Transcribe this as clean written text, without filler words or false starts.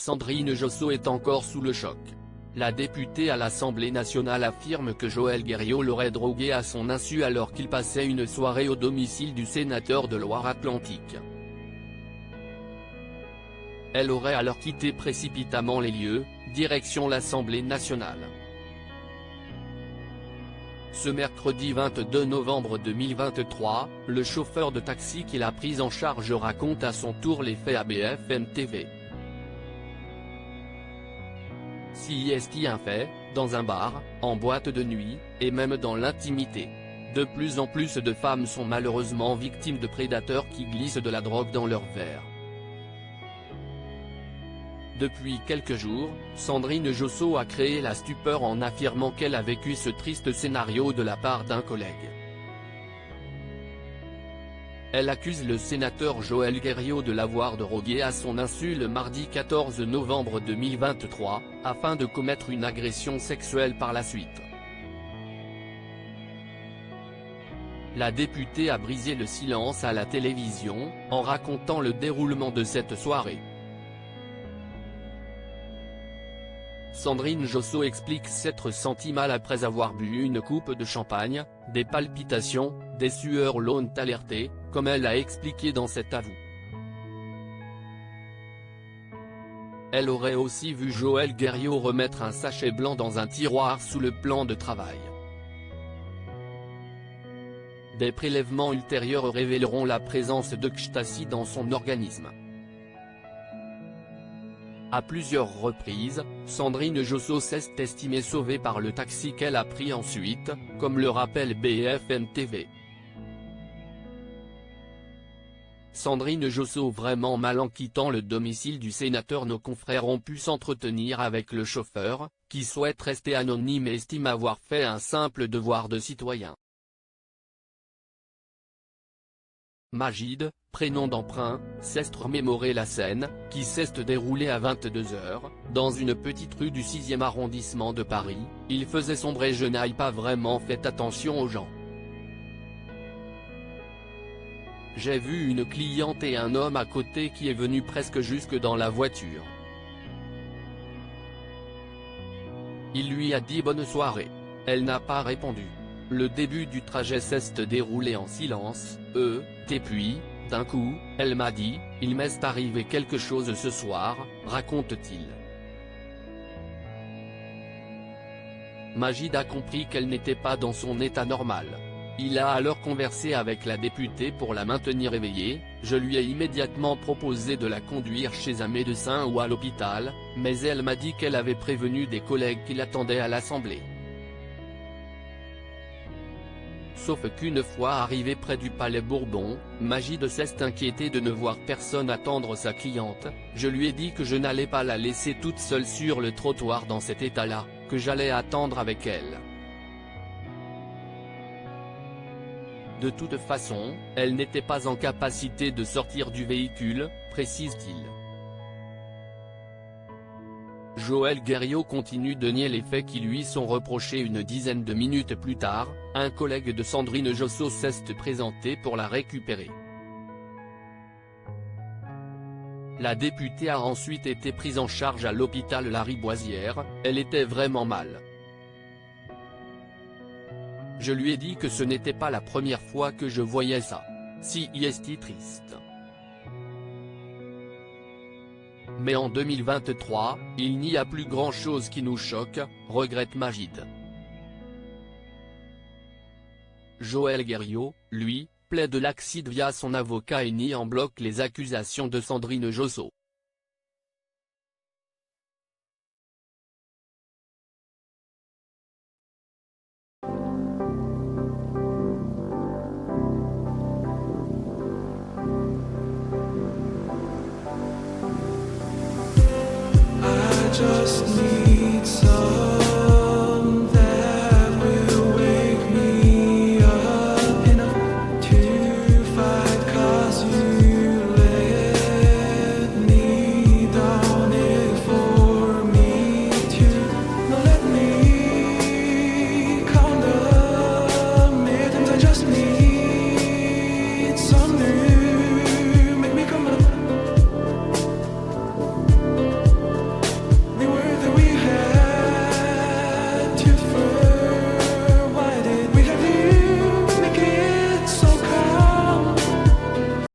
Sandrine Josso est encore sous le choc. La députée à l'Assemblée nationale affirme que Joël Guerriau l'aurait droguée à son insu alors qu'il passait une soirée au domicile du sénateur de Loire-Atlantique. Elle aurait alors quitté précipitamment les lieux, direction l'Assemblée nationale. Ce mercredi 22 novembre 2023, le chauffeur de taxi qui l'a prise en charge raconte à son tour les faits à BFM TV. Si y est un fait, dans un bar, en boîte de nuit, et même dans l'intimité. De plus en plus de femmes sont malheureusement victimes de prédateurs qui glissent de la drogue dans leur verre. Depuis quelques jours, Sandrine Josso a créé la stupeur en affirmant qu'elle a vécu ce triste scénario de la part d'un collègue. Elle accuse le sénateur Joël Guerriau de l'avoir droguée à son insu le mardi 14 novembre 2023, afin de commettre une agression sexuelle par la suite. La députée a brisé le silence à la télévision, en racontant le déroulement de cette soirée. Sandrine Josso explique s'être sentie mal après avoir bu une coupe de champagne, des palpitations, des sueurs l'ont alertée, comme elle a expliqué dans cet avou. Elle aurait aussi vu Joël Guerriau remettre un sachet blanc dans un tiroir sous le plan de travail. Des prélèvements ultérieurs révéleront la présence d'ecstasy dans son organisme. À plusieurs reprises, Sandrine Josso s'est estimée sauvée par le taxi qu'elle a pris ensuite, comme le rappelle BFM TV. Sandrine Josso vraiment mal en quittant le domicile du sénateur. Nos confrères ont pu s'entretenir avec le chauffeur, qui souhaite rester anonyme et estime avoir fait un simple devoir de citoyen. Majid, prénom d'emprunt, s'est remémoré la scène, qui s'est déroulée à 22 h, dans une petite rue du 6e arrondissement de Paris. Il faisait sombre et je n'ai pas vraiment fait attention aux gens. J'ai vu une cliente et un homme à côté qui est venu presque jusque dans la voiture. Il lui a dit bonne soirée. Elle n'a pas répondu. Le début du trajet s'est déroulé en silence, et puis, d'un coup, elle m'a dit, il m'est arrivé quelque chose ce soir, raconte-t-il. Majid a compris qu'elle n'était pas dans son état normal. Il a alors conversé avec la députée pour la maintenir éveillée. Je lui ai immédiatement proposé de la conduire chez un médecin ou à l'hôpital, mais elle m'a dit qu'elle avait prévenu des collègues qui l'attendaient à l'Assemblée. Sauf qu'une fois arrivé près du Palais Bourbon, Majid s'est inquiété de ne voir personne attendre sa cliente. Je lui ai dit que je n'allais pas la laisser toute seule sur le trottoir dans cet état-là, que j'allais attendre avec elle. De toute façon, elle n'était pas en capacité de sortir du véhicule, précise-t-il. Joël Guerriau continue de nier les faits qui lui sont reprochés. Une dizaine de minutes plus tard, un collègue de Sandrine Josso s'est présenté pour la récupérer. La députée a ensuite été prise en charge à l'hôpital Lariboisière. Elle était vraiment mal. Je lui ai dit que ce n'était pas la première fois que je voyais ça. Si est triste. Mais en 2023, il n'y a plus grand-chose qui nous choque, regrette Majid. Joël Guerriau, lui, plaide l'acide via son avocat et nie en bloc les accusations de Sandrine Josso.